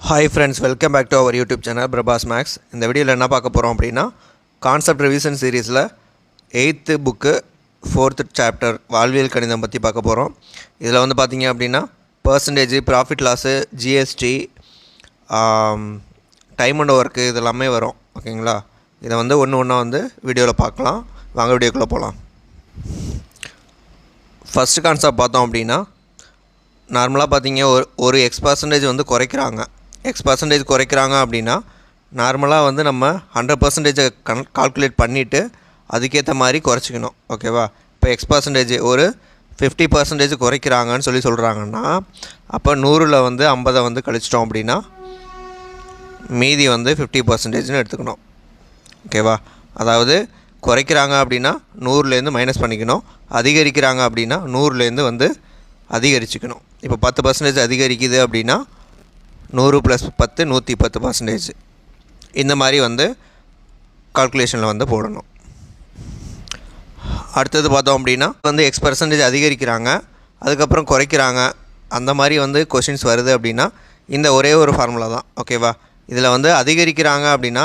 Hi friends, welcome back to our YouTube channel Prabhas Max. இந்த வீடியோவில் என்ன பார்க்க போகிறோம் அப்படின்னா கான்செப்ட் ரிவிஷன் சீரீஸில் 8th புக்கு 4th சாப்டர் வாழ்வியல் கணிதம் பற்றி பார்க்க போகிறோம். இதில் வந்து பார்த்திங்க அப்படின்னா percentage, profit loss, GST, time and work இதெல்லாமே வரும். ஓகேங்களா, இதை வந்து ஒன்று ஒன்றா வந்து வீடியோவில் பார்க்கலாம். வாங்க வீடியோக்குள்ளே போகலாம். ஃபஸ்ட்டு கான்செப்ட் பார்த்தோம் அப்படின்னா நார்மலாக பார்த்திங்க ஒரு X% வந்து குறைக்கிறாங்க. X% குறைக்கிறாங்க அப்படின்னா நார்மலாக வந்து நம்ம 100% கால்குலேட் பண்ணிவிட்டு அதுக்கேற்ற மாதிரி குறைச்சிக்கணும். ஓகேவா, இப்போ X% ஒரு 50% குறைக்கிறாங்கன்னு சொல்கிறாங்கன்னா அப்போ 100ல் வந்து 50 வந்து கழிச்சிட்டோம் அப்படின்னா மீதி வந்து 50%ன்னு எடுத்துக்கணும். ஓகேவா, அதாவது குறைக்கிறாங்க அப்படின்னா 100லேருந்து மைனஸ் பண்ணிக்கணும், அதிகரிக்கிறாங்க அப்படின்னா 100லேருந்து வந்து அதிகரிச்சுக்கணும். இப்போ 10% அதிகரிக்குது அப்படின்னா 100 + 10 110%. இந்த மாதிரி வந்து கால்குலேஷனில் வந்து போடணும். அடுத்தது பார்த்தோம் அப்படின்னா வந்து X% அதிகரிக்கிறாங்க, அதுக்கப்புறம் குறைக்கிறாங்க, அந்த மாதிரி வந்து கொஷின்ஸ் வருது அப்படின்னா இந்த ஒரே ஒரு ஃபார்முலா தான். ஓகேவா, இதில் வந்து அதிகரிக்கிறாங்க அப்படின்னா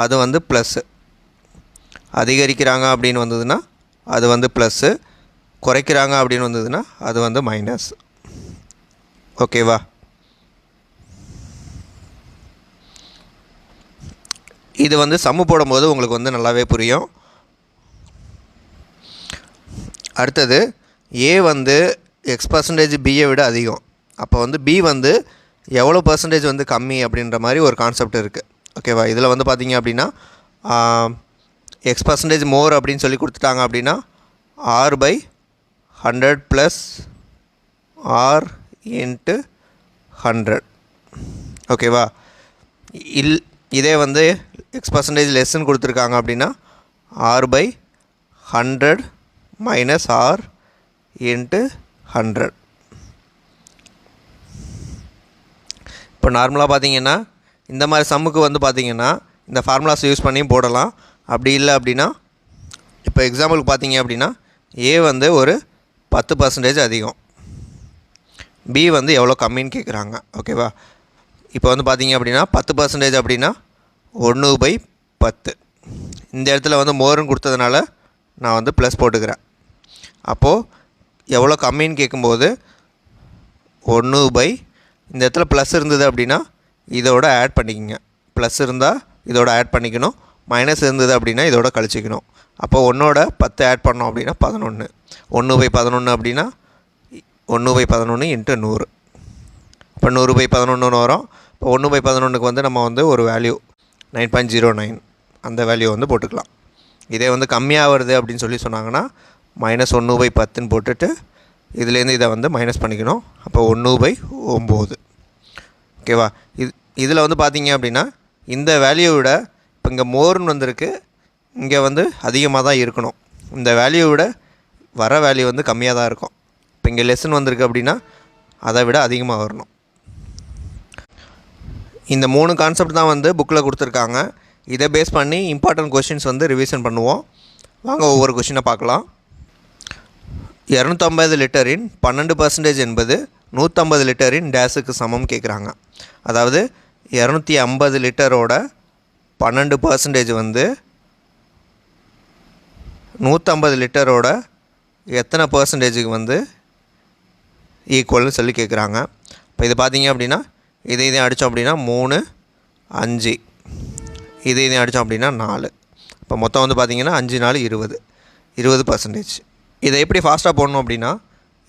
அது வந்து ப்ளஸ்ஸு, அதிகரிக்கிறாங்க அப்படின்னு வந்ததுன்னா அது வந்து ப்ளஸ்ஸு, குறைக்கிறாங்க அப்படின்னு வந்ததுன்னா அது வந்து மைனஸ். ஓகேவா, இது வந்து சம்மு போடும்போது உங்களுக்கு வந்து நல்லாவே புரியும். அடுத்தது ஏ வந்து X% பியை விட அதிகம், அப்போ வந்து பி வந்து எவ்வளோ % வந்து கம்மி அப்படின்ற மாதிரி ஒரு கான்செப்ட் இருக்குது. ஓகேவா, இதில் வந்து பார்த்திங்க அப்படின்னா X% மோர் அப்படின்னு சொல்லி கொடுத்துட்டாங்க அப்படின்னா R/100 + R × 100. ஓகேவா, இதே வந்து X% லெஸ்ன்னு கொடுத்துருக்காங்க அப்படின்னா R/100 - R × 100. இப்போ நார்மலாக பார்த்திங்கன்னா இந்த மாதிரி சம்முக்கு வந்து பார்த்திங்கன்னா இந்த ஃபார்முலாஸ் யூஸ் பண்ணியும் போடலாம். அப்படி இல்லை அப்படின்னா இப்போ எக்ஸாம்பிளுக்கு பார்த்திங்க அப்படின்னா ஏ வந்து ஒரு 10% அதிகம், பி வந்து எவ்வளோ கம்மின்னு கேட்குறாங்க. ஓகேவா, இப்போ வந்து பார்த்திங்க அப்படின்னா 10% அப்படின்னா 1/10. இந்த இடத்துல வந்து மோர்னு கொடுத்ததுனால நான் வந்து ப்ளஸ் போட்டுக்கிறேன். அப்போது எவ்வளோ கம்மின்னு கேட்கும்போது 1/, இந்த இடத்துல ப்ளஸ் இருந்தது அப்படின்னா இதோட ஆட் பண்ணிக்கோங்க, ப்ளஸ் இருந்தால் இதோட ஆட் பண்ணிக்கணும், மைனஸ் இருந்தது அப்படின்னா இதோட கழிச்சிக்கணும். அப்போ 1ஓட 10 ஆட் பண்ணோம் அப்படின்னா 11, 1/11 அப்படின்னா 1/11 × 100. இப்போ 100/11 வரும். இப்போ 1/11க்கு வந்து நம்ம வந்து ஒரு வேல்யூ 9.09 அந்த வேல்யூ வந்து போட்டுக்கலாம். இதே வந்து கம்மியாக வருது அப்படின்னு சொன்னாங்கன்னா -1/10ன்னு போட்டுட்டு இதுலேருந்து இதை வந்து மைனஸ் பண்ணிக்கணும். அப்போ 1/9. ஓகேவா, இதில் வந்து பார்த்திங்க அப்படின்னா இந்த வேல்யூ விட இப்போ இங்கே மோர்னு வந்திருக்கு, இங்கே வந்து அதிகமாக தான் இருக்கணும். இந்த வேல்யூ விட வர வேல்யூ வந்து கம்மியாக தான் இருக்கும். இப்போ இங்கே லெசன் வந்திருக்கு அப்படின்னா அதை விட அதிகமாக வரணும். இந்த 3 கான்செப்ட் தான் வந்து புக்கில் கொடுத்துருக்காங்க. இதை பேஸ் பண்ணி இம்பார்ட்டன்ட் கொஷின்ஸ் வந்து ரிவிஷன் பண்ணுவோம். வாங்க ஒவ்வொரு கொஷினை பார்க்கலாம். 250 லிட்டரின் 12% என்பது 150 லிட்டரின் டேஸுக்கு சமம் கேட்குறாங்க. அதாவது 250 லிட்டரோட 12% வந்து 150 லிட்டரோட எத்தனை % வந்து ஈக்குவல்னு சொல்லி கேட்குறாங்க. இப்போ இது பார்த்திங்க அப்படின்னா இதையும் அடித்தோம் அப்படின்னா 3, 5, இதையும் அடித்தோம் அப்படின்னா 4. இப்போ மொத்தம் வந்து பார்த்திங்கன்னா 5 4 20%. இதை எப்படி ஃபாஸ்ட்டாக போடணும் அப்படின்னா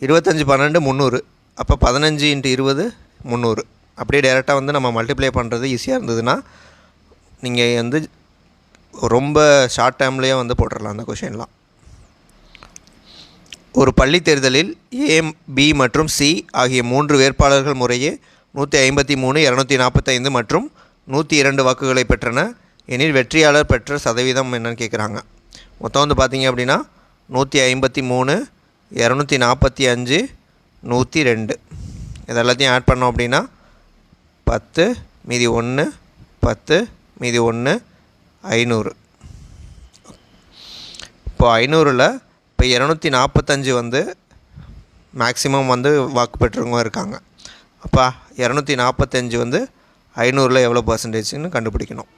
25 12 300, அப்போ 15 × 20 300. அப்படியே டேரெக்டாக வந்து நம்ம மல்டிப்ளை பண்ணுறது ஈஸியாக இருந்ததுன்னா நீங்கள் வந்து ரொம்ப ஷார்ட் டைம்லேயே வந்து போட்டுடலாம் அந்த கொஷின்லாம். ஒரு பள்ளி தேர்தலில் ஏ, பி மற்றும் சி ஆகிய 3 வேட்பாளர்கள் முறையே 153, 245 மற்றும் 102 வாக்குகளை பெற்றன எனில் வெற்றியாளர் பெற்ற சதவீதம் என்னன்னு கேட்குறாங்க. மொத்தம் வந்து பார்த்திங்க அப்படின்னா 153, 245, 102 இது எல்லாத்தையும் ஆட் பண்ணோம் அப்படின்னா 10 மீதி 1 10 மீதி 1 500. இப்போ 500ல் இப்போ 245 வந்து மேக்ஸிமம் வந்து வாக்கு பெற்றவங்க இருக்காங்க. அப்போ 245 வந்து 500ல் எவ்வளோ பர்சன்டேஜ்னு கண்டுபிடிக்கணும்.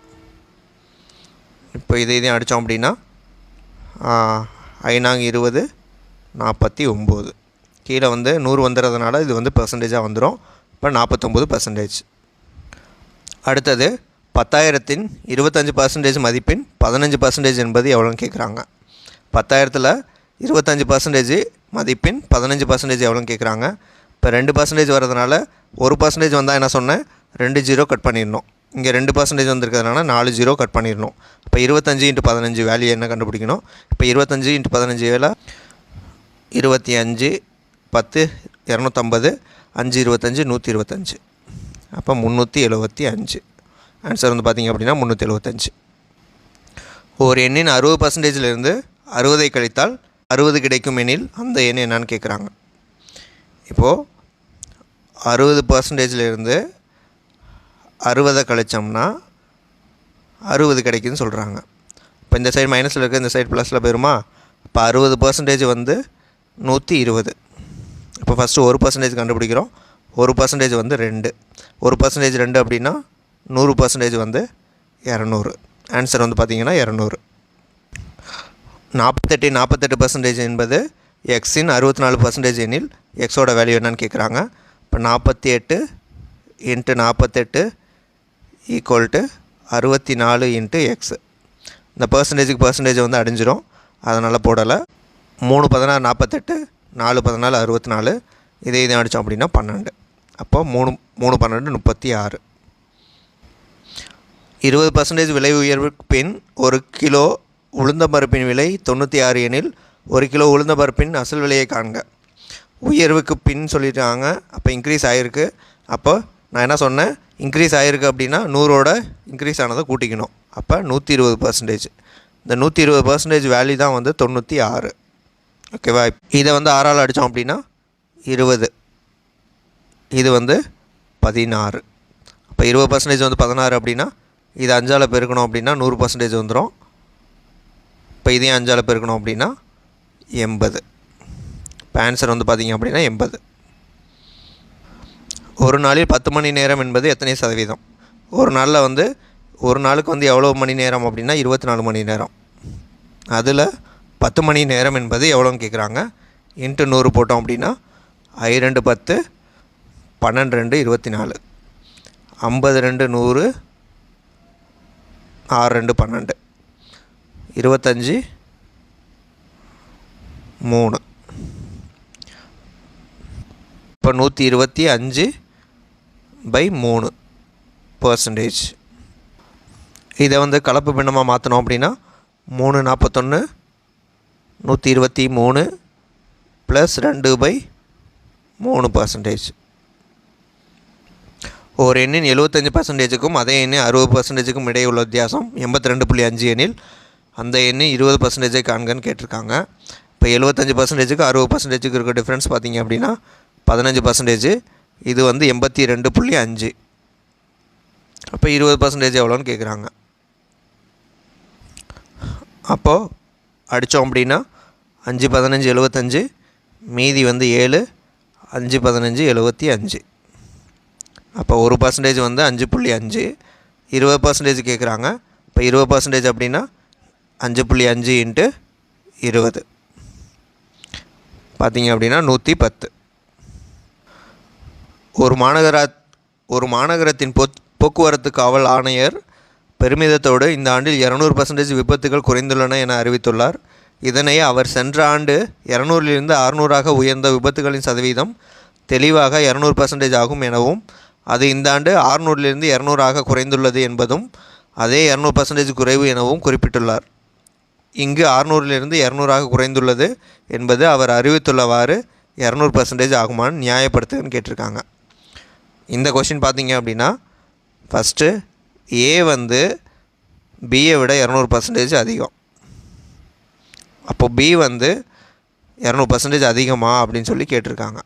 இப்போ இதையும் அடித்தோம் அப்படின்னா 5×20 49. கீழே வந்து 100 வந்துடுறதுனால இது வந்து பெர்சன்டேஜாக வந்துடும். இப்போ 49%. அடுத்தது 10,000த்தின் 25% மதிப்பின் 15% என்பது எவ்வளோன்னு கேட்குறாங்க. 10,000த்தில் 25% மதிப்பின் 15% எவ்வளோன்னு கேட்குறாங்க. இப்போ 2% வரதுனால 1% வந்தால் என்ன சொன்னேன், 2 0 கட் பண்ணிடணும். இங்கே 2% வந்திருக்கிறதுனால 4 0 கட் பண்ணிடணும். இப்போ 25 × 15 வேல்யூ என்ன கண்டுபிடிக்கணும். இப்போ 25 × 15 வேலை 25 10 250 5 25 125. அப்போ 375. ஆன்சர் வந்து பார்த்திங்க அப்படின்னா 375. ஒரு எண்ணின் 60%லேருந்து 60 கழித்தால் 60 கிடைக்கும் எண்ணில் அந்த எண் என்னான்னு கேட்குறாங்க. இப்போது 60%லேருந்து 60 கழிச்சோம்னா 60 கிடைக்குதுன்னு சொல்கிறாங்க. இப்போ இந்த சைடு மைனஸில் இருக்குது, இந்த சைடு ப்ளஸில் போயிருமா. இப்போ 60% வந்து 120. இப்போ ஃபஸ்ட்டு 1% கண்டுபிடிக்கிறோம். 1% வந்து 2. 1% 2 அப்படின்னா 100% வந்து 200. ஆன்சர் வந்து பார்த்திங்கன்னா 200. 48% என்பது எக்ஸின் 64% எண்ணில் எக்ஸோட வேல்யூ என்னன்னு கேட்குறாங்க. இப்போ 48 × 48 = 64 × எக்ஸ். இந்த பர்சன்டேஜ் வந்து அடிஞ்சிடும், அதனால் போடலை. 3 14 48, 4 14 64. இதை அடித்தோம் அப்படின்னா 12. அப்போ 3 12 36. 20% விலை உயர்வுக்கு பின் 1 கிலோ உளுந்தம்பருப்பின் விலை 96 எனில் 1 கிலோ உளுந்தம்பருப்பின் அசல் விலையை காண்க. உயர்வுக்கு பின் சொல்லிட்டாங்க, அப்போ இன்க்ரீஸ் ஆகிருக்கு. அப்போ நான் என்ன சொன்னேன், இன்க்ரீஸ் ஆகிருக்கு அப்படின்னா 100ஓட இன்க்ரீஸ் ஆனதை கூட்டிக்கணும். அப்போ 120%. இந்த 120% வேல்யூ தான் வந்து 96. ஓகேவா. இதை வந்து 6ஆல் அடித்தோம் அப்படின்னா 20. இது வந்து 16. அப்போ 20% வந்து 16 அப்படின்னா இது 5ஆல் பெருக்கணும் அப்படின்னா 100% வந்துடும். இப்போ இதையும் 5ஆல் பெருக்கணும் அப்படின்னா 80. இப்போ ஆன்சர் வந்து பார்த்திங்க அப்படின்னா 80. ஒரு நாளில் 10 மணி நேரம் என்பது எத்தனை சதவீதம். ஒரு நாளில் வந்து ஒரு நாளுக்கு வந்து எவ்வளோ மணி நேரம் அப்படின்னா 24 மணி நேரம். அதில் 10 மணி நேரம் என்பது எவ்வளோன்னு கேட்குறாங்க. × 100 போட்டோம் அப்படின்னா 2 10 12 2 24. 52 100 6 2 12 25 3. இப்போ 125/3%. இதை வந்து கலப்பு பின்னமாக மாற்றணும் அப்படின்னா 3 41 123 + 2/3%. ஒரு எண்ணின் 75%க்கும் அதே எண்ணின் 60%க்கும் இடையே உள்ள வித்தியாசம் 82.5 எனில் அந்த எண்ணின் 20% காண்கன்னு கேட்டிருக்காங்க. இப்போ 75%க்கு 60%க்கு இருக்க டிஃப்ரென்ஸ் பார்த்திங்க அப்படின்னா 15%. இது வந்து 82.5. அப்போ 20% எவ்வளோன்னு கேட்குறாங்க. அப்போது அடித்தோம் அப்படின்னா 5 15 75, மீதி வந்து 7, 5 15 75. அப்போ 1% வந்து 5.5. 20% கேட்குறாங்க. இப்போ 20% அப்படின்னா 5.5 × 20 பார்த்திங்க அப்படின்னா 110. ஒரு மாநகரத்தின் போக்குவரத்து காவல் ஆணையர் பெருமிதத்தோடு இந்த ஆண்டில் 200% விபத்துகள் குறைந்துள்ளன என அறிவித்துள்ளார். இதனை அவர் சென்ற ஆண்டு 200லிருந்து 600ஆக உயர்ந்த விபத்துகளின் சதவீதம் தெளிவாக 200% ஆகும் எனவும், அது இந்த ஆண்டு 600லிருந்து 200ஆக குறைந்துள்ளது என்பதும் அதே 200% குறைவு எனவும் குறிப்பிட்டுள்ளார். இங்கு 600லிருந்து 200ஆக குறைந்துள்ளது என்பது அவர் அறிவித்துள்ளவாறு 200% ஆகுமான்னு நியாயப்படுத்துன்னு கேட்டிருக்காங்க. இந்த கொஷின் பார்த்திங்க அப்படின்னா ஃபஸ்ட்டு ஏ வந்து பியை விட 200% அதிகம். அப்போது பி வந்து 200% அதிகமா அப்படின்னு சொல்லி கேட்டிருக்காங்க.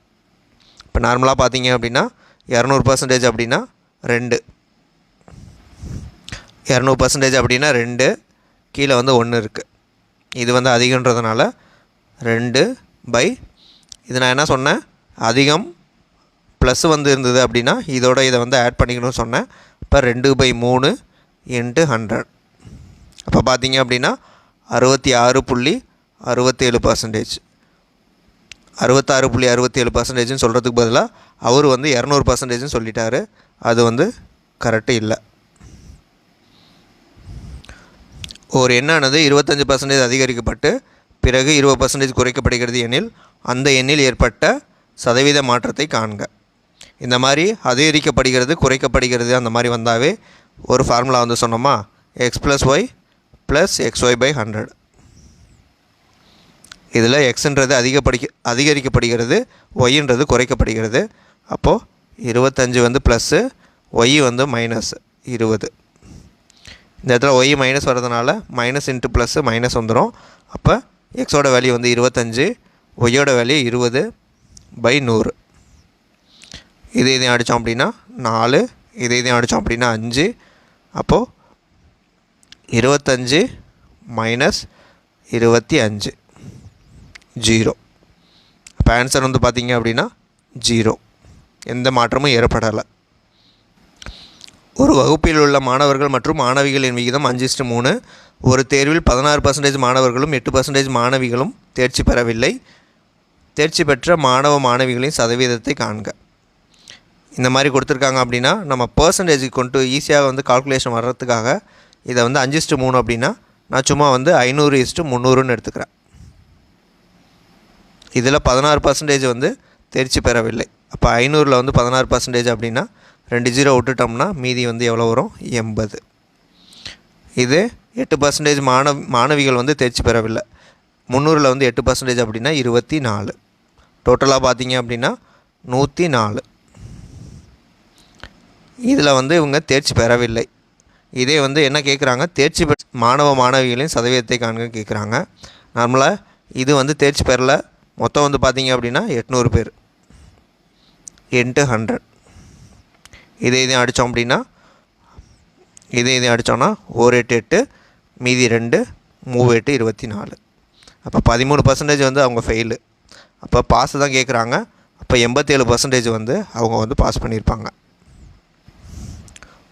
இப்போ நார்மலாக பார்த்திங்க அப்படின்னா 200% அப்படின்னா 2, 200% அப்படின்னா 2, கீழே வந்து 1 இருக்குது. இது வந்து அதிகன்றதுனால 2 இது நான் என்ன சொன்னேன், அதிகம் ப்ளஸ் வந்து இருந்தது அப்படின்னா இதோட இதை வந்து ஆட் பண்ணிக்கணும்னு சொன்னேன். இப்போ 2/3 × 100. அப்போ பார்த்தீங்க அப்படின்னா 66.67%. 66.67%ன்னு சொல்கிறதுக்கு பதிலாக அவர் வந்து 200%ன்னு சொல்லிட்டாரு. அது வந்து கரெக்டு இல்லை. ஒரு எண்ணானது 25% அதிகரிக்கப்பட்டு பிறகு 20% குறைக்கப்படுகிறது எனில் அந்த எண்ணில் ஏற்பட்ட சதவீத மாற்றத்தை காண்க. இந்த மாதிரி அதிகரிக்கப்படுகிறது குறைக்கப்படுகிறது அந்த மாதிரி வந்தாவே ஒரு ஃபார்முலா வந்து சொன்னோமா, x + y + xy/100. இதில் எக்ஸ்ன்றது அதிகரிக்கப்படுகிறது, ஒய்ன்றது குறைக்கப்படுகிறது. அப்போது 25 வந்து ப்ளஸ்ஸு, ஒய் வந்து -20. இந்த இடத்துல ஒய் மைனஸ் வரதுனால மைனஸ் இன்ட்டு ப்ளஸ்ஸு மைனஸ் வந்துடும். அப்போ எக்ஸோட வேல்யூ வந்து 25, ஒய்யோட வேல்யூ 20/100. இதையும் அடித்தோம் அப்படின்னா 4, இதையும் அடித்தோம் அப்படின்னா 5. அப்போது 25 - 25 0. அப்போ ஆன்சர் வந்து பார்த்திங்க அப்படின்னா 0. எந்த மாற்றமும் ஏற்படலை. ஒரு வகுப்பில் உள்ள மாணவர்கள் மற்றும் மாணவிகளின் விகிதம் 5:3. ஒரு தேர்வில் 16% மாணவர்களும் 8% மாணவிகளும் தேர்ச்சி பெறவில்லை. தேர்ச்சி பெற்ற மாணவ மாணவிகளின் சதவீதத்தை காண்க. இந்த மாதிரி கொடுத்துருக்காங்க அப்படின்னா நம்ம பர்சன்டேஜுக்கு கொண்டு ஈஸியாக வந்து கால்குலேஷன் வர்றதுக்காக இதை வந்து 5:3 அப்படின்னா நான் சும்மா வந்து 500:300ன்னு எடுத்துக்கிறேன். இதில் 16% வந்து தேர்ச்சி பெறவில்லை. அப்போ 500ல் வந்து 16% அப்படின்னா 2 0 விட்டுட்டோம்னா மீதி வந்து எவ்வளோ வரும், 80. இது 8% மாணவிகள் வந்து தேர்ச்சி பெறவில்லை. 300ல் வந்து 8% அப்படின்னா 24. டோட்டலாக பார்த்தீங்க அப்படின்னா 104. இதில் வந்து இவங்க தேர்ச்சி பெறவில்லை. இதே வந்து என்ன கேட்குறாங்க, தேர்ச்சி பெற்ற மாணவ மாணவிகளின் சதவீதத்தை காண்க கேட்குறாங்க. நார்மலாக இது வந்து தேர்ச்சி பெறல, மொத்தம் வந்து பார்த்திங்க அப்படின்னா 800 பேர் × 100. இதையும் அடித்தோம் அப்படின்னா இதையும் அடித்தோன்னா 1 8 8, மீதி 2, 3 8 24. அப்போ 13% வந்து அவங்க ஃபெயிலு. அப்போ பாஸ் தான் கேட்குறாங்க. அப்போ 87% வந்து அவங்க வந்து பாஸ் பண்ணியிருப்பாங்க.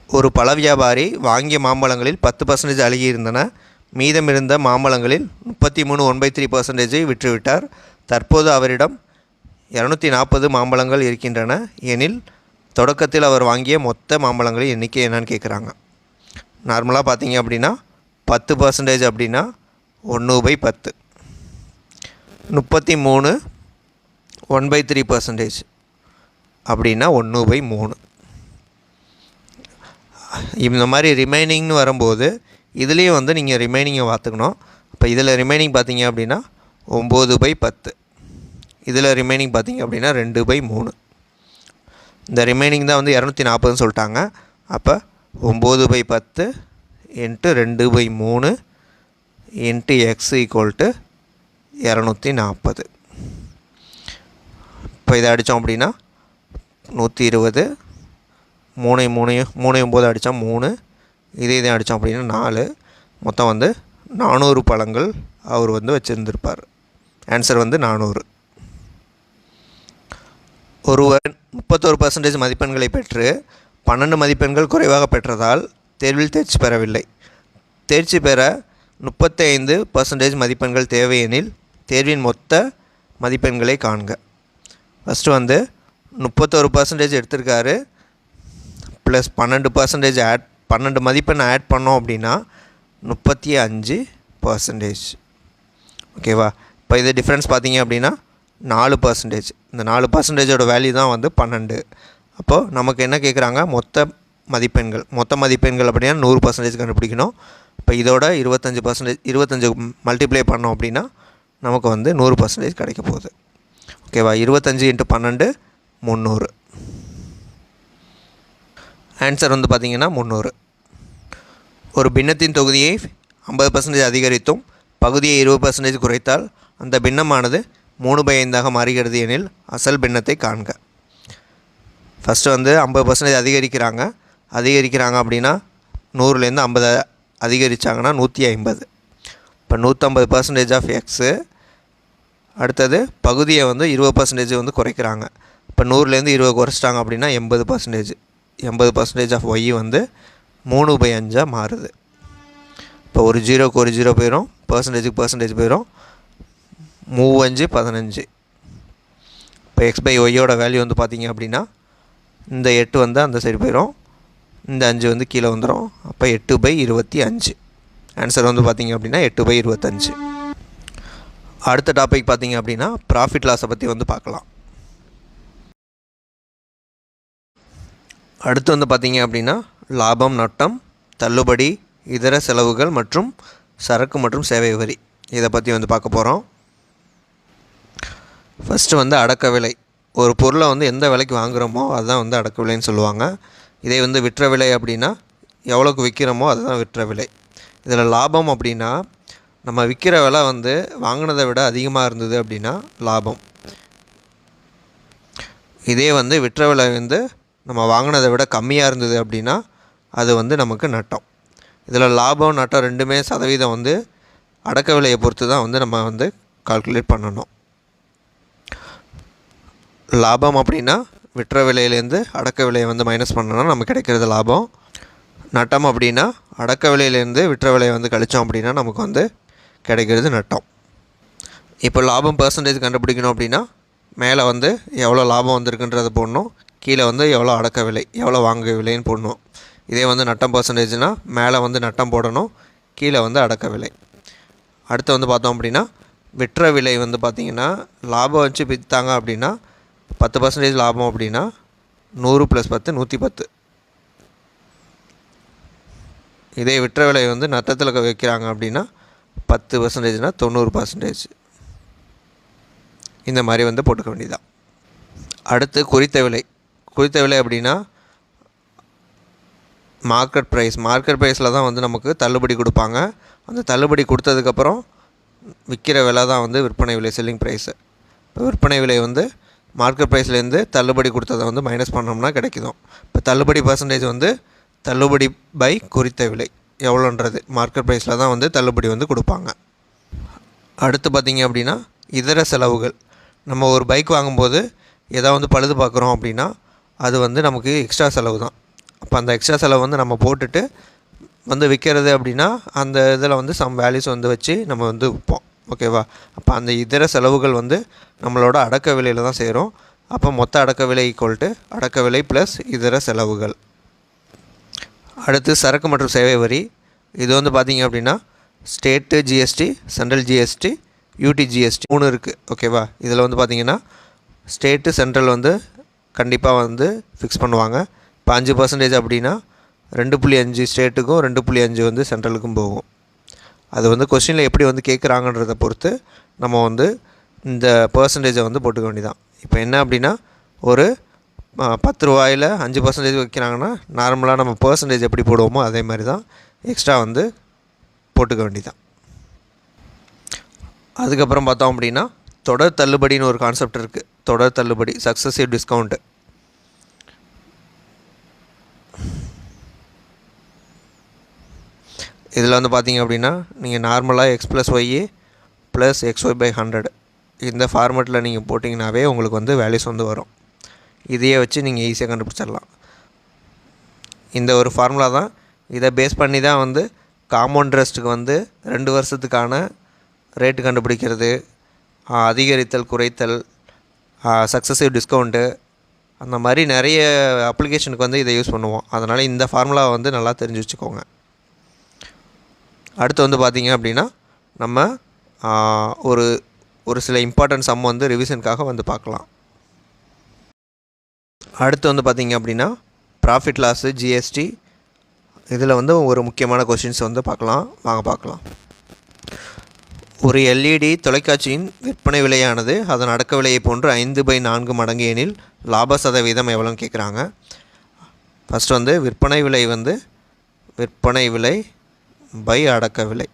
ஒரு பழ வியாபாரி வாங்கிய மாம்பழங்களில் 10% அழுகி இருந்தன. மீதமிருந்த மாம்பழங்களில் 33.3% விற்றுவிட்டார். தற்போது அவரிடம் 240 மாம்பழங்கள் இருக்கின்றன எனில் தொடக்கத்தில் அவர் வாங்கிய மொத்த மாம்பழங்களின் எண்ணிக்கை என்னன்னு கேட்குறாங்க. நார்மலாக பார்த்தீங்க அப்படின்னா 10% அப்படின்னா 1/10. 33 1/3% அப்படின்னா 1/3. இந்த மாதிரி ரிமைனிங்னு வரும்போது இதுலேயும் வந்து நீங்கள் ரிமைனிங்கை பார்த்துக்கணும். இப்போ இதில் ரிமைனிங் பார்த்தீங்க அப்படின்னா 9/10. இதில் ரிமைனிங் பார்த்தீங்க அப்படின்னா 2/3. இந்த ரிமைனிங் தான் வந்து 240ன்னு சொல்லிட்டாங்க. அப்போ 9/10 × 2/3 × x = 240. இப்போ இதை அடித்தோம் அப்படின்னா 120, 3 9 அடித்தா 3, இதையும் அடித்தோம் அப்படின்னா 4. மொத்தம் வந்து 400 பழங்கள் அவர் வந்து வச்சுருந்துருப்பார். ஆன்சர் வந்து 400. ஒருவர் 31% மதிப்பெண்களை பெற்று 12 மதிப்பெண்கள் குறைவாக பெற்றதால் தேர்வில் தேர்ச்சி பெறவில்லை. தேர்ச்சி பெற 35% மதிப்பெண்கள் தேவையெனில் தேர்வின் மொத்த மதிப்பெண்களை காண்க. ஃபஸ்ட்டு வந்து 31% எடுத்திருக்காரு, ப்ளஸ் 12% 12 மதிப்பெண் ஆட் பண்ணோம் அப்படின்னா 35%. ஓகேவா? இப்போ இது டிஃப்ரென்ஸ் பார்த்தீங்க அப்படின்னா 4%. இந்த 4%ஓட வேல்யூ தான் வந்து 12. அப்போது நமக்கு என்ன கேட்குறாங்க, மொத்த மதிப்பெண்கள் அப்படின்னா 100% கண்டுபிடிக்கணும். இப்போ இதோட 25 மல்டிப்ளை பண்ணோம் அப்படின்னா நமக்கு வந்து 100% கிடைக்க போகுது. ஓகேவா? 25 × 12 300. ஆன்சர் வந்து பார்த்திங்கன்னா 300. ஒரு பின்னத்தின் தொகுதியை 50% அதிகரித்தும் பகுதியை 20% குறைத்தால் அந்த பின்னமானது 3/5 மாறுகிறது எனில் அசல் பின்னத்தை காண்க. ஃபஸ்ட்டு வந்து 50% அதிகரிக்கிறாங்க அப்படின்னா 100லேருந்து 50 அதிகரித்தாங்கன்னா 150. இப்போ 150% ஆஃப் எக்ஸு. அடுத்தது பகுதியை வந்து 20% வந்து குறைக்கிறாங்க. இப்போ 100லேருந்து 20 குறைச்சிட்டாங்க அப்படின்னா 80%. 80% ஆஃப் ஒய் வந்து 3/5 மாறுது. இப்போ ஒரு ஜீரோக்கு ஒரு ஜீரோ போயிடும், பர்சன்டேஜ் போயிடும். 3×5 15. இப்போ x/y வேல்யூ வந்து பார்த்திங்க அப்படின்னா இந்த 8 வந்து அந்த சைடு போயிடும், இந்த 5 வந்து கீழே வந்துடும். அப்போ 8/25. ஆன்சர் வந்து பார்த்திங்க அப்படின்னா 8/25. அடுத்த டாபிக் பார்த்திங்க அப்படின்னா ப்ராஃபிட் லாஸை பற்றி வந்து பார்க்கலாம். அடுத்து வந்து பார்த்திங்க அப்படின்னா லாபம், நட்டம், தள்ளுபடி, இதர செலவுகள் மற்றும் சரக்கு மற்றும் சேவை வரி, இதை பற்றி வந்து பார்க்க போகிறோம். ஃபஸ்ட்டு வந்து அடக்க விலை. ஒரு பொருளை வந்து எந்த விலைக்கு வாங்குகிறோமோ அதுதான் வந்து அடக்க விலைன்னு சொல்லுவாங்க. இதே வந்து விற்ற விலை அப்படின்னா எவ்வளோக்கு விற்கிறோமோ அதுதான் விற்ற விலை. இதில் லாபம் அப்படின்னா நம்ம விற்கிற விலை வந்து வாங்கினதை விட அதிகமாக இருந்தது அப்படின்னா லாபம். இதே வந்து விற்ற விலை வந்து நம்ம வாங்கினதை விட கம்மியாக இருந்தது அப்படின்னா அது வந்து நமக்கு நட்டம். இதில் லாபம், நட்டம் ரெண்டுமே சதவீதம் வந்து அடக்க விலையை பொறுத்து தான் வந்து நம்ம வந்து கால்குலேட் பண்ணணும். லாபம் அப்படின்னா விற்ற விலையிலேருந்து அடக்க விலையை வந்து மைனஸ் பண்ணோன்னா நமக்கு கிடைக்கிறது லாபம். நட்டம் அப்படின்னா அடக்க விலையிலேருந்து விற்ற விலையை வந்து கழித்தோம் அப்படின்னா நமக்கு வந்து கிடைக்கிறது நட்டம். இப்போ லாபம் பர்சன்டேஜ் கண்டுபிடிக்கணும் அப்படின்னா மேலே வந்து எவ்வளோ லாபம் வந்திருக்குன்றதை போடணும், கீழே வந்து எவ்வளோ அடக்க விலை, எவ்வளோ வாங்க விலைன்னு போடணும். இதே வந்து நட்டம் பர்சன்டேஜ்னால் மேலே வந்து நட்டம் போடணும், கீழே வந்து அடக்க விலை. அடுத்து வந்து பார்த்தோம் அப்படின்னா விற்ற விலை வந்து பார்த்திங்கன்னா லாபம் வச்சு விற்றாங்க அப்படின்னா 10% லாபம் அப்படின்னா 100 + 10 110. இதே விற்ற விலை வந்து நட்டத்தில் வைக்கிறாங்க அப்படின்னா 10%னா 90%. இந்த மாதிரி வந்து போட்டுக்க வேண்டியதான். அடுத்து குறித்த விலை. குறித்த விலை அப்படின்னா மார்க்கெட் ப்ரைஸில் தான் வந்து நமக்கு தள்ளுபடி கொடுப்பாங்க. அந்த தள்ளுபடி கொடுத்ததுக்கப்புறம் விற்கிற விலை தான் வந்து விற்பனை விலை, செல்லிங் ப்ரைஸு. இப்போ விற்பனை விலை வந்து மார்க்கெட் ப்ரைஸ்லேருந்து தள்ளுபடி கொடுத்ததை வந்து மைனஸ் பண்ணோம்னா கிடைக்குதும். இப்போ தள்ளுபடி பர்சன்டேஜ் வந்து தள்ளுபடி பை குறித்த விலை எவ்வளோன்றது மார்க்கெட் ப்ரைஸில் தான் வந்து தள்ளுபடி வந்து கொடுப்பாங்க. அடுத்து பார்த்திங்க அப்படின்னா இதர செலவுகள். நம்ம ஒரு பைக் வாங்கும்போது எதாவது வந்து பழுது பார்க்குறோம் அப்படின்னா அது வந்து நமக்கு எக்ஸ்ட்ரா செலவு தான். அப்போ அந்த எக்ஸ்ட்ரா செலவு வந்து நம்ம போட்டுட்டு வந்து விற்கிறது அப்படின்னா அந்த இதில் வந்து சம் வேல்யூஸ் வந்து வச்சு நம்ம வந்து விற்போம். ஓகேவா? அப்போ அந்த இதர செலவுகள் வந்து நம்மளோட அடக்க விலையில் தான் சேரும். அப்போ மொத்த அடக்க விலை ஈக்குவல் அடக்க விலை ப்ளஸ் இதர செலவுகள். அடுத்து சரக்கு மற்றும் சேவை வரி. இது வந்து பார்த்திங்க அப்படின்னா state GST, central GST, UT GST 3 இருக்குது. ஓகேவா? இதில் வந்து பார்த்திங்கன்னா ஸ்டேட்டு சென்ட்ரல் வந்து கண்டிப்பாக வந்து ஃபிக்ஸ் பண்ணுவாங்க. இப்போ 5% அப்படின்னா 2.5 ஸ்டேட்டுக்கும் 2.5 வந்து சென்ட்ரலுக்கும் போகும். அது வந்து கொஸ்டினில் எப்படி வந்து கேட்குறாங்கன்றதை பொறுத்து நம்ம வந்து இந்த பர்சன்டேஜை வந்து போட்டுக்க வேண்டியதான். இப்போ என்ன அப்படின்னா ஒரு 10 ரூபாயில் 5% வைக்கிறாங்கன்னா நார்மலாக நம்ம பர்சன்டேஜ் எப்படி போடுவோமோ அதே மாதிரி தான் எக்ஸ்ட்ரா வந்து போட்டுக்க வேண்டியதான். அதுக்கப்புறம் பார்த்தோம் அப்படின்னா தொடர் தள்ளுபடின்னு ஒரு கான்செப்ட் இருக்குது. தொடர் தள்ளுபடி, சக்ஸஸிவ் டிஸ்கவுண்ட்டு. இதில் வந்து பார்த்திங்க அப்படின்னா நீங்கள் நார்மலாக x + y + xy/100 இந்த ஃபார்மெட்டில் நீங்கள் போட்டிங்கனாவே உங்களுக்கு வந்து வேல்யூஸ் வந்து வரும். இதையே வச்சு நீங்கள் ஈஸியாக கண்டுபிடிச்சிடலாம். இந்த ஒரு ஃபார்முலா தான். இதை பேஸ் பண்ணி தான் வந்து காம்பவுண்ட் இன்ட்ரெஸ்ட்டுக்கு வந்து 2 வருஷத்துக்கான ரேட்டு கண்டுபிடிக்கிறது, அதிகரித்தல், குறைத்தல், சக்ஸஸிவ் டிஸ்கவுண்ட்டு, அந்த மாதிரி நிறைய அப்ளிகேஷனுக்கு வந்து இதை யூஸ் பண்ணுவோம். அதனால் இந்த ஃபார்முலாவை வந்து நல்லா தெரிஞ்சு வச்சுக்கோங்க. அடுத்து வந்து பார்த்திங்க அப்படின்னா நம்ம ஒரு சில இம்பார்ட்டன்ட் சம் வந்து ரிவிஷனுக்காக வந்து பார்க்கலாம். அடுத்து வந்து பார்த்திங்க அப்படின்னா ப்ராஃபிட் லாஸு, ஜிஎஸ்டி, இதில் வந்து ஒரு முக்கியமான கொஷின்ஸ் வந்து பார்க்கலாம். ஒரு எல்இடி தொலைக்காட்சியின் விற்பனை விலையானது அதன் அடக்க விலையை போன்று 5/4 மடங்கு எனில் லாப சதவீதம் எவ்வளோன்னு கேட்குறாங்க. ஃபஸ்ட்டு வந்து விற்பனை விலை பை அடக்க விலை.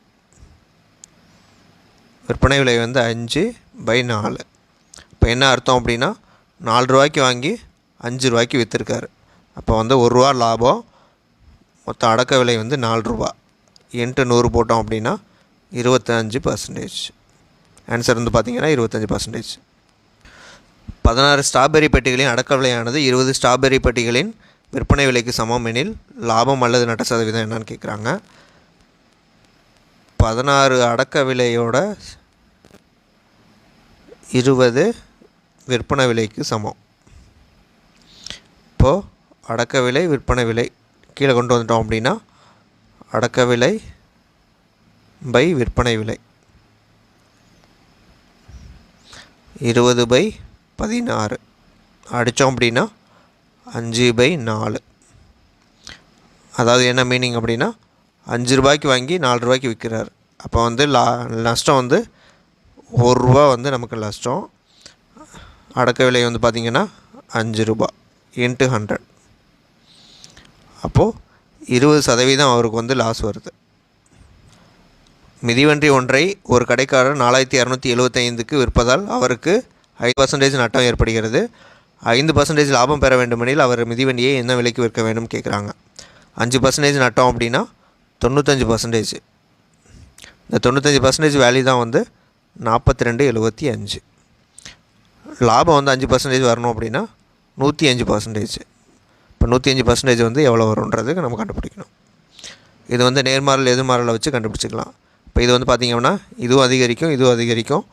விற்பனை விலை வந்து 5/4. இப்போ என்ன அர்த்தம் அப்படின்னா 4 ரூபாய்க்கு வாங்கி 5 ரூபாய்க்கு விற்றுருக்காரு. அப்போ வந்து 1 ரூபா லாபம், மொத்த அடக்க விலை வந்து 4 ரூபா. × 100 போட்டோம் அப்படின்னா 25%. ஆன்சர் வந்து பார்த்திங்கன்னா 25%. 16 ஸ்ட்ராபெர்ரி பெட்டிகளின் அடக்க விலையானது 20 ஸ்ட்ராபெர்ரி பெட்டிகளின் விற்பனை விலைக்கு சமம் எனில் லாபம் அல்லது நட்ட சதவீதம் என்னன்னு கேட்குறாங்க. 16 அடக்க விலையோட 20 விற்பனை விலைக்கு சமம். இப்போது அடக்க விலை விற்பனை விலை கீழே கொண்டு வந்துட்டோம் அப்படின்னா அடக்க விலை பை விற்பனை விலை 20/16 அடித்தோம் அப்படின்னா 5/4. அதாவது என்ன மீனிங் அப்படின்னா 5 ரூபாய்க்கு வாங்கி 4 ரூபாய்க்கு விற்கிறார். அப்போ வந்து நஷ்டம் வந்து 1 ரூபா வந்து நமக்கு நஷ்டம். அடக்க விலை வந்து பார்த்திங்கன்னா 5 ரூபா இன்ட்டு 100. அப்போது 20% அவருக்கு வந்து லாஸ் வருது. மிதிவண்டி ஒன்றை ஒரு கடைக்காரர் 4275க்கு விற்பதால் அவருக்கு 5% நட்டம் ஏற்படுகிறது. 5% லாபம் பெற வேண்டுமெனில் அவர் மிதிவண்டியை என்ன விலைக்கு விற்க வேண்டும் கேட்குறாங்க. 5% நட்டம் அப்படின்னா 95%. இந்த 95% வேல்யூ தான் வந்து 42.75. லாபம் வந்து 5% வரணும் அப்படின்னா 105%. இப்போ 105% வந்து எவ்வளோ வரும்ன்றதுக்கு நம்ம கண்டுபிடிக்கணும். இது வந்து நேர்மாறல் எதிர்மாறலை வச்சு கண்டுபிடிச்சிக்கலாம். இப்போ இது வந்து பார்த்திங்கன்னா இதுவும் அதிகரிக்கும் இதுவும் அதிகரிக்கும்.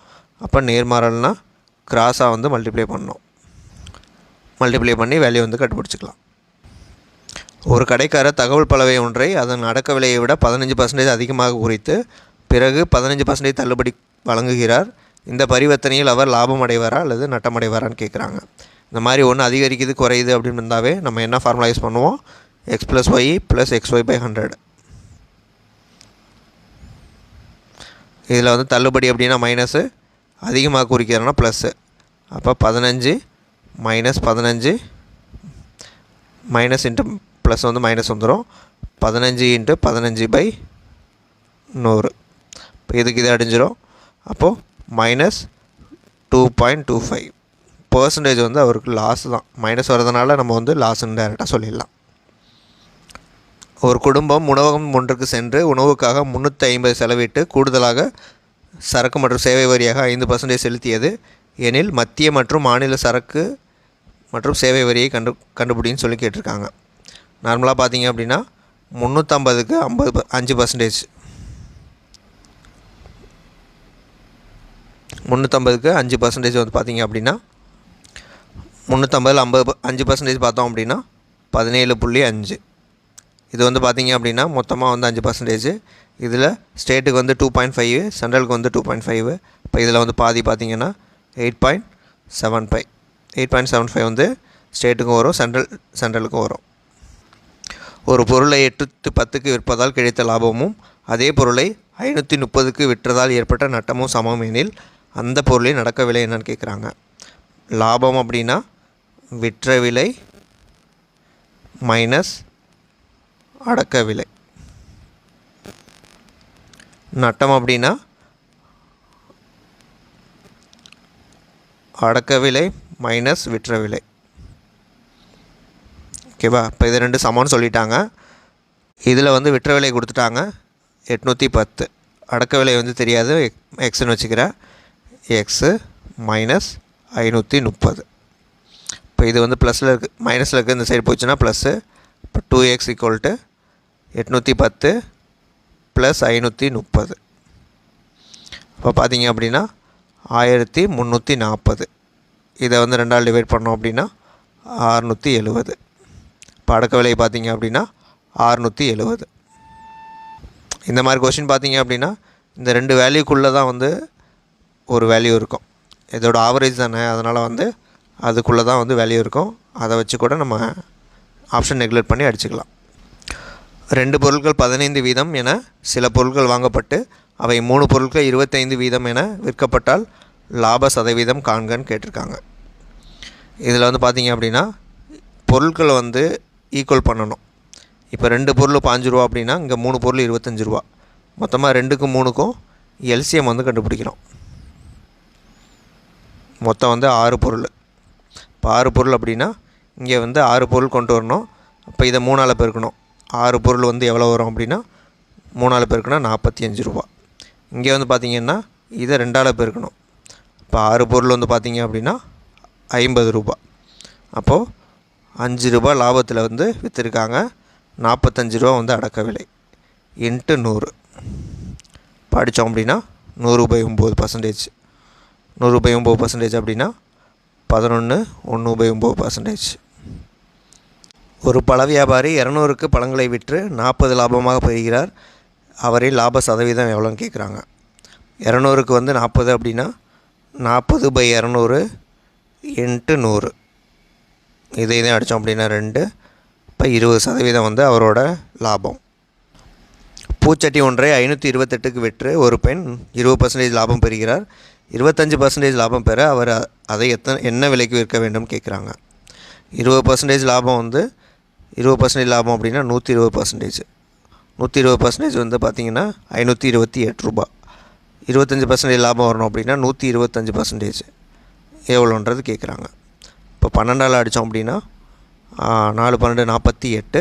அப்போ நேர்மாறல்னால் கிராஸாக வந்து மல்டிப்ளை பண்ணணும். மல்டிப்ளை பண்ணி வேல்யூ வந்து கண்டுபிடிச்சிக்கலாம். ஒரு கடைக்காரர் தகவல் பலகை ஒன்றை அதன் அடக்க விலையை விட 15% அதிகமாக குறித்து பிறகு 15% தள்ளுபடி வழங்குகிறார். இந்த பரிவர்த்தனையில் அவர் லாபம் அடைவாரா அல்லது நட்டம் அடைவாரான்னு கேட்குறாங்க. இந்த மாதிரி ஒன்று அதிகரிக்குது குறையுது அப்படின்னு இருந்தாவே நம்ம என்ன ஃபார்முலா யூஸ் பண்ணுவோம்? x + y + xy/100. இதில் வந்து தள்ளுபடி அப்படின்னா மைனஸு, அதிகமாக குறிக்கிறோன்னா ப்ளஸ்ஸு. அப்போ 15 - 15 மைனஸ் இன்ட்டு ப்ளஸ் வந்து மைனஸ் வந்துடும். 15 × 15/100. இப்போ இதுக்கு இது அடிஞ்சிடும். அப்போது -2.25% வந்து அவருக்கு லாஸ் தான். மைனஸ் வரதுனால நம்ம வந்து லாஸ்ன்னு டேரெக்டாக சொல்லிடலாம். ஒரு குடும்பம் உணவகம் ஒன்றுக்கு சென்று உணவுக்காக 350 செலவிட்டு கூடுதலாக சரக்கு மற்றும் சேவை வரியாக 5% செலுத்தியது எனில் மத்திய மற்றும் மாநில சரக்கு மற்றும் சேவை வரியை கண்டுபிடின்னு சொல்லி கேட்டிருக்காங்க. நார்மலாக பார்த்தீங்க அப்படின்னா 350க்கு 5%. 350க்கு 5% வந்து பார்த்திங்க அப்படின்னா 350ல் 5% பார்த்தோம் அப்படின்னா 17.5. இது வந்து பார்த்திங்க அப்படின்னா மொத்தமாக வந்து 5%. இதில் ஸ்டேட்டுக்கு வந்து 2.5, சென்ட்ரலுக்கு வந்து 2.5. இப்போ இதில் வந்து பாதி பார்த்திங்கன்னா 8.75. 8.75 வந்து ஸ்டேட்டுக்கும் வரும், சென்ட்ரலுக்கும் வரும். ஒரு பொருளை 810க்கு விற்பதால் கிடைத்த லாபமும் அதே பொருளை 530க்கு விற்றதால் ஏற்பட்ட நட்டமும் சமம் எனில் அந்த பொருளின் அடக்க விலை என்னன்னு கேட்குறாங்க. லாபம் அப்படின்னா விற்ற விலை மைனஸ் அடக்க விலை. நட்டம் அப்படின்னா அடக்க விலை மைனஸ் விற்ற விலை. ஓகேவா? இப்போ இது ரெண்டு சமம்னு சொல்லிட்டாங்க. இதில் வந்து விற்ற விலை கொடுத்துட்டாங்க 810. அடக்க விலை வந்து தெரியாது, எக்ஸ்ன்னு வச்சுக்கிறேன். X minus 530. இப்போ இது வந்து ப்ளஸில் இருக்குது, மைனஸில் இருக்குது. இந்த சைடு போச்சுன்னா ப்ளஸ்ஸு. இப்போ 2x = 810 + 530. இப்போ பார்த்தீங்க அப்படின்னா 1340. இதை வந்து 2ஆல் டிவைட் பண்ணோம் அப்படின்னா 670. இப்போ அடக்க விலை பார்த்தீங்க அப்படின்னா 670. இந்த மாதிரி கொஷின் பார்த்தீங்க அப்படின்னா இந்த ரெண்டு வேல்யூக்குள்ளே தான் வந்து ஒரு வேல்யூ இருக்கும். இதோட ஆவரேஜ் தானே, அதனால் வந்து அதுக்குள்ளே தான் வந்து வேல்யூ இருக்கும். அதை வச்சு கூட நம்ம ஆப்ஷன் நெக்லெக்ட் பண்ணி அடிச்சுக்கலாம். 2 பொருட்கள் 15 வீதம் என சில பொருட்கள் வாங்கப்பட்டு அவை 3 பொருட்கள் 25 வீதம் என விற்கப்பட்டால் லாப சதவீதம் காண்கன்னு கேட்டிருக்காங்க. இதில் வந்து பார்த்திங்க அப்படின்னா பொருட்களை வந்து ஈக்குவல் பண்ணணும். இப்போ 2 பொருள் 5 ரூபா அப்படின்னா இங்கே 3 பொருள் 25 ரூபா. மொத்தமாக 2க்கும் 3க்கும் எல்சிஎம் வந்து கண்டுபிடிக்கிறோம். மொத்தம் வந்து 6 பொருள். இப்போ 6 பொருள் அப்படின்னா இங்கே வந்து 6 பொருள் கொண்டு வரணும். அப்போ இதை 3ஆல் பெருக்கணும். 6 பொருள் வந்து எவ்வளோ வரும் அப்படின்னா 3ஆல் பெருக்குனா 45 ரூபா. இங்கே வந்து பார்த்திங்கன்னா இதை 2ஆல் பெருக்கணும். இப்போ 6 பொருள் வந்து பார்த்திங்க அப்படின்னா ரூபா. அப்போது 5 ரூபா லாபத்தில் வந்து விற்றுருக்காங்க. 45 ரூபா வந்து அடக்க விலை இன்ட்டு 100 படித்தோம் அப்படின்னா 100/9%. 100/9% அப்படின்னா 11/9%. ஒரு பழ வியாபாரி 200க்கு பழங்களை விற்று 40 லாபமாக பெறுகிறார். அவரின் லாப சதவீதம் எவ்வளோன்னு கேட்குறாங்க. 200க்கு வந்து 40 அப்படின்னா 40/200 இன்ட்டு 100. இதையும் அடித்தோம் அப்படின்னா 2. இப்போ 20% வந்து அவரோட லாபம். பூச்சட்டி ஒன்றை 528க்கு விற்று ஒரு பெண் 20% லாபம் பெறுகிறார். 25% லாபம் பெற அவர் அதை என்ன விலைக்கு விற்க வேண்டும் கேட்குறாங்க. 20% லாபம் வந்து 20% லாபம் அப்படின்னா 120%. 120% வந்து பார்த்திங்கன்னா 528 ரூபா. 25% லாபம் வரணும் அப்படின்னா 125% எவ்வளோன்றது கேட்குறாங்க. இப்போ 12ஆல் அடித்தோம் அப்படின்னா 4 12 48,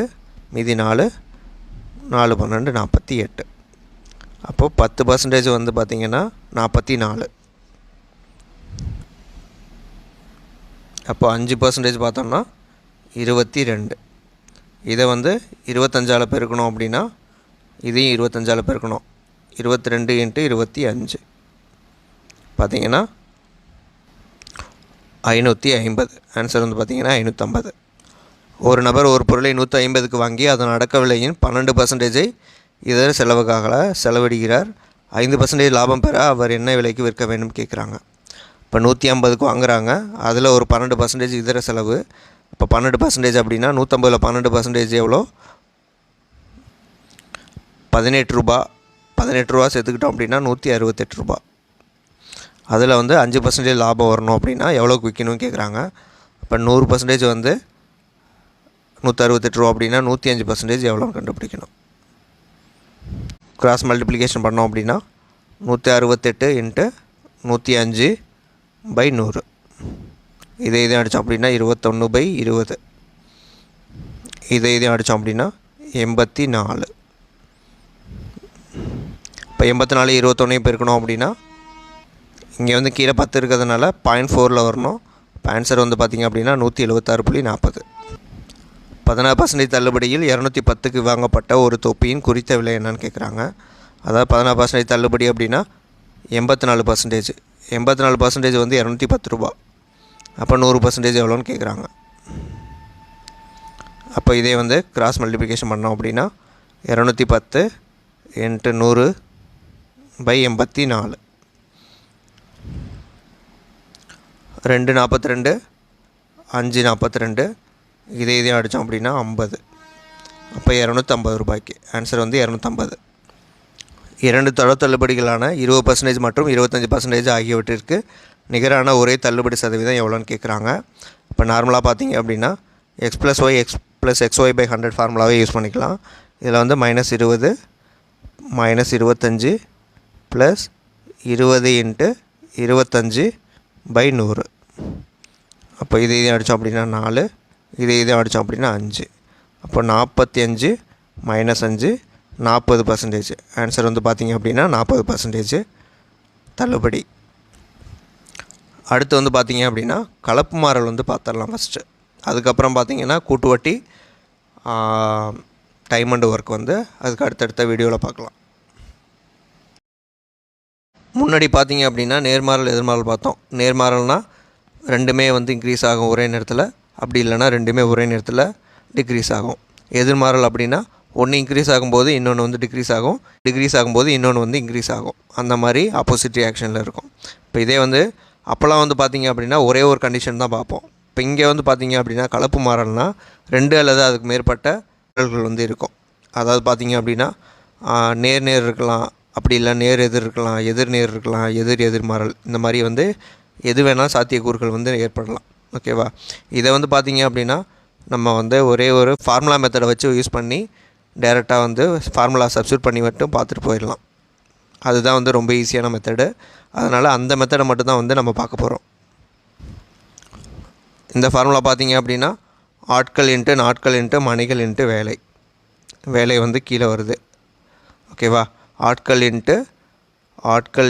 மீதி 4 4 12 48. அப்போது 10% வந்து பார்த்திங்கன்னா 44. அப்போ 5% பார்த்தோம்னா 22. இதை வந்து 25ஆல் பெருக்கணும் அப்படின்னா இதையும் 25ஆல் பெருக்கணும். 22 × 25 பார்த்திங்கன்னா 550. ஆன்சர் வந்து பார்த்திங்கன்னா 550. ஒரு நபர் ஒரு பொருளை 150க்கு வாங்கி அதன் அடக்க விலையின் 12% இதர செலவுக்காக செலவிடுகிறார். 5% லாபம் பெற அவர் என்ன விலைக்கு விற்க வேண்டும் கேட்குறாங்க. இப்போ 150க்கு வாங்குகிறாங்க, அதில் ஒரு 12% இதர செலவு. இப்போ 12% அப்படின்னா 150ல் 12% எவ்வளோ? 18 ரூபா. 18 ரூபா சேர்த்துக்கிட்டோம் அப்படின்னா 168 ரூபா. அதில் வந்து 5% லாபம் வரணும் அப்படின்னா எவ்வளோக்கு விற்கணும்னு கேட்குறாங்க. இப்போ 100% வந்து 168 ரூபா அப்படின்னா 105% எவ்வளோன்னு கண்டுபிடிக்கணும். கிராஸ் மல்டிப்ளிகேஷன் பண்ணோம் அப்படின்னா 168 × 105/100. இதையும் அடித்தோம் அப்படின்னா 21/20. இதையும் அடித்தோம் அப்படின்னா 84. இப்போ 84 21 பெருக்கணும் அப்படின்னா இங்கே வந்து கீழே 10 இருக்கிறதுனால 0.4ல் வரணும். இப்போ ஆன்சர் வந்து பார்த்திங்க அப்படின்னா 176.40. 16% தள்ளுபடியில் 210க்கு வாங்கப்பட்ட ஒரு தொப்பியின் குறித்த விலை என்னன்னு கேட்குறாங்க. அதாவது 16% தள்ளுபடி அப்படின்னா 84%. 84% வந்து 210 ரூபா. அப்போ 100% எவ்வளோன்னு கேட்குறாங்க. அப்போ இதே வந்து கிராஸ் மல்டிப்ளிகேஷன் பண்ணோம் அப்படின்னா 210 × 100/84. 2 42, 5 42. இதையும் அடித்தோம் அப்படின்னா 50. அப்போ 250 ரூபாய்க்கு ஆன்சர் வந்து 250. 2 தொடர் தள்ளுபடிகளான 20% மற்றும் 25% ஆகியவற்றிற்கு நிகரான ஒரே தள்ளுபடி சதவீதம் எவ்வளோன்னு கேட்குறாங்க. இப்போ நார்மலாக பார்த்தீங்க அப்படின்னா x + y x + xy/100 ஃபார்முலாவே use பண்ணிக்கலாம். இதில் வந்து -20 -25 + 20 × 25/100. அப்போ இதையும் அடித்தோம் அப்படின்னா 4. இதையும் அடித்தோம் அப்படின்னா 5. அப்போ 45 - 5 40%. ஆன்சர் வந்து பார்த்திங்க அப்படின்னா 40% தள்ளுபடி. அடுத்து வந்து பார்த்திங்க அப்படின்னா கலப்பு மாறல் வந்து பார்த்துடலாம் ஃபஸ்ட்டு. அதுக்கப்புறம் பார்த்திங்கன்னா கூட்டு வட்டி, டைம் அண்ட் ஒர்க் வந்து அதுக்கு அடுத்தடுத்த வீடியோவில் பார்க்கலாம். முன்னாடி பார்த்திங்க அப்படின்னா நேர்மாறல் எதிர்மாறல் பார்த்தோம். நேர்மாறல்னால் ரெண்டுமே வந்து இன்க்ரீஸ் ஆகும் ஒரே நேரத்தில், அப்படி இல்லைனா ரெண்டுமே ஒரே நேரத்தில் டிக்ரீஸ் ஆகும். எதிர்மாறல் அப்படின்னா ஒன்று இன்க்ரீஸ் ஆகும்போது இன்னொன்று வந்து டிக்ரீஸ் ஆகும், டிக்ரீஸ் ஆகும்போது இன்னொன்று வந்து இன்க்ரீஸ் ஆகும். அந்த மாதிரி ஆப்போசிட் ரியாக்ஷனில் இருக்கும். இப்போ இதே வந்து அப்போல்லாம் வந்து பார்த்திங்க அப்படின்னா ஒரே ஒரு கண்டிஷன் தான் பார்ப்போம். இப்போ இங்கே வந்து பார்த்திங்க அப்படின்னா கலப்பு மாறல்னால் 2 அல்லது அதுக்கு மேற்பட்ட மாறல்கள் வந்து இருக்கும். அதாவது பார்த்திங்க அப்படின்னா நேர் நேர் இருக்கலாம், அப்படி இல்லை நேர் எதிர் இருக்கலாம், எதிர் நேர் இருக்கலாம், எதிர் எதிர்மாறல், இந்த மாதிரி வந்து எது வேணால் சாத்தியக்கூறுகள் வந்து ஏற்படலாம். ஓகேவா? இதை வந்து பார்த்திங்க அப்படின்னா நம்ம வந்து ஒரே ஒரு ஃபார்முலா மெத்தடை வச்சு யூஸ் பண்ணி டைரெக்டாக வந்து ஃபார்முலா சப்ஸ்டியூட் பண்ணி மட்டும் பார்த்துட்டு போயிடலாம். அதுதான் வந்து ரொம்ப ஈஸியான மெத்தடு. அதனால் அந்த மெத்தடை மட்டும்தான் வந்து நம்ம பார்க்க போகிறோம். இந்த ஃபார்முலா பார்த்திங்க அப்படின்னா ஆட்கள் இன்ட்டு நாட்கள் இன்ட்டு மணிகள் இன்ட்டு வேலை. வேலை வந்து கீழே வருது. ஓகேவா? ஆட்கள்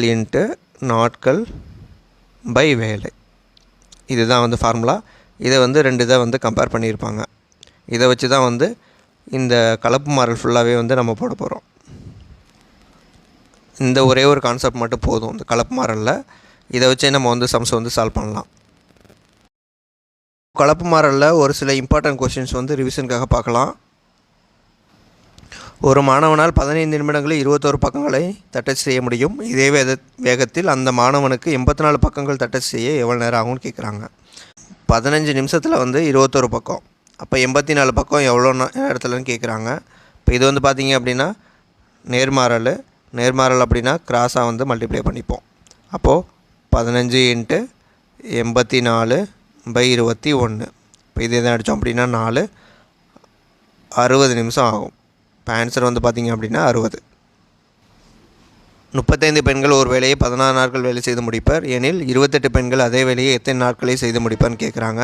இன்ட்டு நாட்கள் பை வேலை. இதுதான் வந்து ஃபார்முலா. இதை வந்து 2 இதை வந்து கம்பேர் பண்ணியிருப்பாங்க. இதை வச்சு தான் வந்து இந்த கலப்பு மாறல் ஃபுல்லாகவே வந்து நம்ம போட போகிறோம். இந்த ஒரே ஒரு கான்செப்ட் மட்டும் போதும் இந்த கலப்பு மாறலில். இதை வச்சே நம்ம வந்து சம்ஸ் வந்து சால்வ் பண்ணலாம். கலப்பு மாறலில் ஒரு சில இம்பார்ட்டன்ட் கொஷின்ஸ் வந்து ரிவிஷனுக்காக பார்க்கலாம். ஒரு மாணவனால் 15 நிமிடங்களில் 21 பக்கங்களை தட்டச்சு செய்ய முடியும். இதே வேகத்தில் அந்த மாணவனுக்கு 84 பக்கங்கள் தட்டச்சு செய்ய எவ்வளோ நேரம் ஆகும்னு கேட்குறாங்க. 15 நிமிஷத்தில் வந்து 21 பக்கம், அப்போ 84 பக்கம் எவ்வளோ நேரத்துலன்னு கேட்குறாங்க. இப்போ இது வந்து பார்த்திங்க அப்படின்னா நேர்மாறல் அப்படின்னா கிராஸாக வந்து மல்டிப்ளை பண்ணிப்போம். அப்போது 15 × 84/21. இப்போ இது எதை அடித்தோம் அப்படின்னா 4, 60 நிமிஷம் ஆகும். இப்போ ஆன்சர் வந்து பார்த்திங்க அப்படின்னா 60. 35 பெண்கள் ஒரு வேலையை 16 நாட்கள் வேலை செய்து முடிப்பர் எனில் 28 பெண்கள் அதே வேலையை எத்தனை நாட்களில் செய்து முடிப்பர்னு கேட்குறாங்க.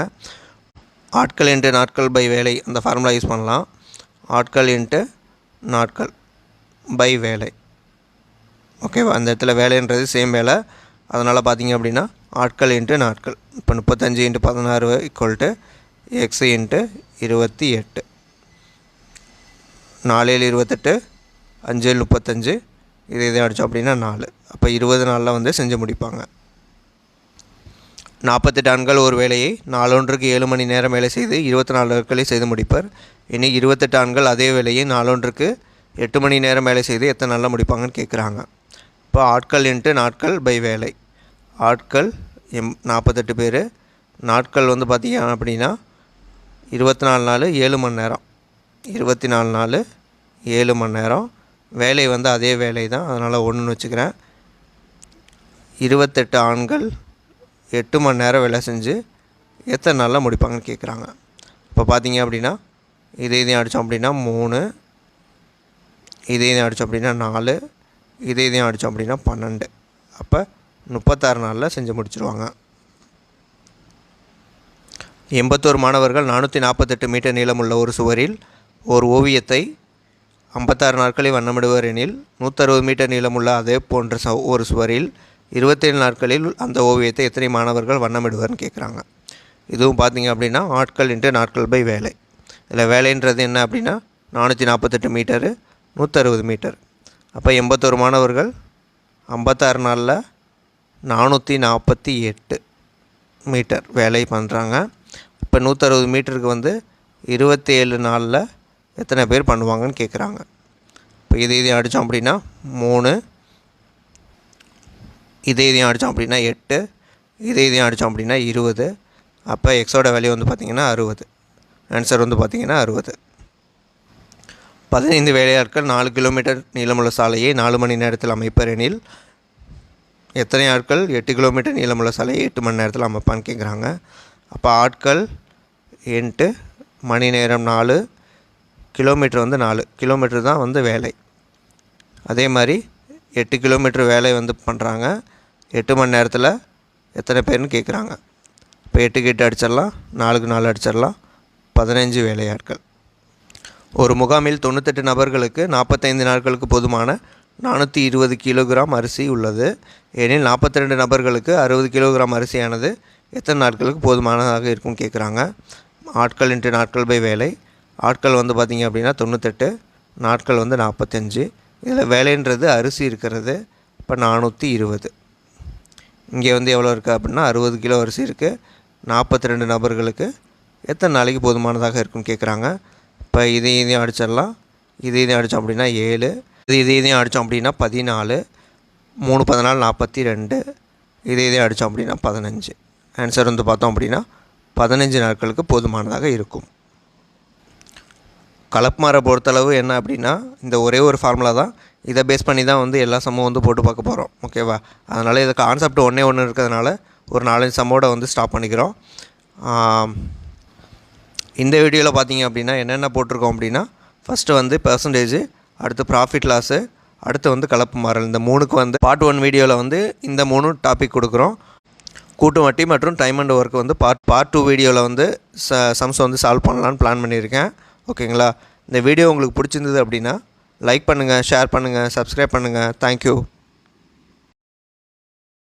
ஆட்கள் × நாட்கள் பை வேலை அந்த ஃபார்முலா யூஸ் பண்ணலாம். ஆட்கள் × நாட்கள் பை வேலை. ஓகேவா, அந்த இடத்துல வேலைன்றது சேம் வேலை, அதனால் பார்த்திங்க அப்படின்னா ஆட்கள் × நாட்கள். இப்போ 35 × 16 = x × 28. 4 7 28, 5 7 35. இதை அடித்தோம் அப்படின்னா 4. அப்போ 20 நாளில் வந்து செஞ்சு முடிப்பாங்க. 48 ஆண்கள் ஒரு வேலையை நாளொன்றுக்கு 7 மணி நேரம் வேலை செய்து 24 நாட்களில் செய்து முடிப்பர். இனி 28 ஆண்கள் அதே வேலையை நாளொன்றுக்கு 8 மணி நேரம் வேலை செய்து எத்தனை நாளில் முடிப்பாங்கன்னு கேட்குறாங்க. இப்போ ஆட்கள் × நாட்கள் பை வேலை. ஆட்கள் 48 பேர், நாட்கள் வந்து பார்த்திங்க அப்படின்னா 24 நாள் 7 மணி நேரம், 24 நாள் 7 மணி நேரம். வேலை வந்து அதே வேலை தான், அதனால் 1ன்னு வச்சுக்கிறேன். 28 ஆண்கள் 8 மணி நேரம் வேலை செஞ்சு எத்தனை நாளில் முடிப்பாங்கன்னு கேட்குறாங்க. இப்போ பார்த்திங்க அப்படின்னா இதையும் அடித்தோம் அப்படின்னா 3, இதையும் அடித்தோம் அப்படின்னா 4, இதையும் அடித்தோம் அப்படின்னா 12. அப்போ 36 நாளில் செஞ்சு முடிச்சிடுவாங்க. 81 மாணவர்கள் 448 மீட்டர் நீளமுள்ள ஒரு சுவரில் ஒரு ஓவியத்தை 56 நாட்களில் வண்ணமிடுவர் எனில் 160 மீட்டர் நீளமுள்ள அதே போன்ற ஒரு சுவரில் 27 நாட்களில் அந்த ஓவியத்தை எத்தனை மாணவர்கள் வண்ணமிடுவார்னு கேட்குறாங்க. இதுவும் பார்த்திங்க அப்படின்னா ஆட்கள் × நாட்கள் பை வேலை. இதில் வேலைன்றது என்ன அப்படின்னா 448 மீட்டரு 160 மீட்டர். அப்போ 81 மாணவர்கள் 56 நாளில் 448 மீட்டர் வேலை பண்ணுறாங்க. இப்போ 160 மீட்டருக்கு வந்து 27 நாளில் எத்தனை பேர் பண்ணுவாங்கன்னு கேட்குறாங்க. இப்போ இதையும் அடித்தோம் அப்படின்னா 3, இதையும் அடித்தோம் அப்படின்னா 8, இதையும் அடித்தோம் அப்படின்னா 20. அப்போ எக்ஸோட வேல்யூ வந்து பார்த்திங்கன்னா 60. ஆன்சர் வந்து பார்த்திங்கன்னா 60. 15 வேலையாட்கள் 4 கிலோமீட்டர் நீளமுள்ள சாலையை 4 மணி நேரத்தில் அமைப்பர் எனில் எத்தனை ஆட்கள் 8 கிலோமீட்டர் நீளமுள்ள சாலையை 8 மணி நேரத்தில் அமைப்பான்னு கேட்குறாங்க. அப்போ ஆட்கள் × மணி நேரம் 4, கிலோமீட்டர் வந்து 4 கிலோமீட்டர் தான் வந்து வேலை. அதே மாதிரி 8 கிலோமீட்டர் வேலை வந்து பண்ணுறாங்க 8 மணி நேரத்தில் எத்தனை பேர்னு கேட்குறாங்க. இப்போ 8க்கு 8 அடிச்சிடலாம், 4க்கு 4 அடிச்சிடலாம், 15 வேலையாட்கள். ஒரு முகாமில் 98 நபர்களுக்கு 45 நாட்களுக்கு போதுமான 420 கிலோகிராம் அரிசி உள்ளது எனில் 42 நபர்களுக்கு 60 கிலோகிராம் அரிசியானது எத்தனை நாட்களுக்கு போதுமானதாக இருக்கும்னு கேட்குறாங்க. ஆட்கள் × நாட்கள் பை வேலை. ஆட்கள் வந்து பார்த்திங்க அப்படின்னா 98, நாட்கள் வந்து 45. இதில் வேலைன்றது அரிசி இருக்கிறது. இப்போ 420. இங்கே வந்து எவ்வளோ இருக்குது அப்படின்னா 60 கிலோ அரிசி இருக்குது. 42 நபர்களுக்கு எத்தனை நாளைக்கு போதுமானதாக இருக்குன்னு கேட்குறாங்க. இப்போ இதையும் அடிச்சிடலாம், இதையும் அடித்தோம் அப்படின்னா 7, இதையும் அடித்தோம் அப்படின்னா 14, 3 14 42, இதையும் அடித்தோம் அப்படின்னா 15. ஆன்சர் வந்து பார்த்தோம் அப்படின்னா 15 நாட்களுக்கு போதுமானதாக இருக்கும். கலப்பு மாற பொறுத்தளவு என்ன அப்படின்னா இந்த ஒரே ஒரு ஃபார்முலா தான், இதை பேஸ் பண்ணி தான் வந்து எல்லா சம்மும் வந்து போட்டு பார்க்க போகிறோம். ஓகேவா, அதனால் இது கான்செப்ட் ஒன்றே இருக்கிறதுனால ஒரு 4-5 சம்மோட வந்து ஸ்டாப் பண்ணிக்கிறோம். இந்த வீடியோவில் பார்த்தீங்க அப்படின்னா என்னென்ன போட்டிருக்கோம் அப்படின்னா ஃபஸ்ட்டு வந்து பெர்சன்டேஜ், அடுத்து ப்ராஃபிட் லாஸு, அடுத்து வந்து கலப்பு மாறல். இந்த 3க்கு வந்து பார்ட் 1 வீடியோவில் வந்து இந்த 3 டாபிக் கொடுக்குறோம். கூட்டு வட்டி மற்றும் டைம் அண்ட் ஒர்க் வந்து பார்ட் 2 வீடியோவில் வந்து சம்ஸ் வந்து சால்வ் பண்ணலான்னு பிளான் பண்ணியிருக்கேன். ஓகேங்களா, இந்த வீடியோ உங்களுக்கு பிடிச்சிருந்தது அப்படின்னா லைக் பண்ணுங்கள், ஷேர் பண்ணுங்கள், சப்ஸ்கிரைப் பண்ணுங்கள். தேங்க்யூ.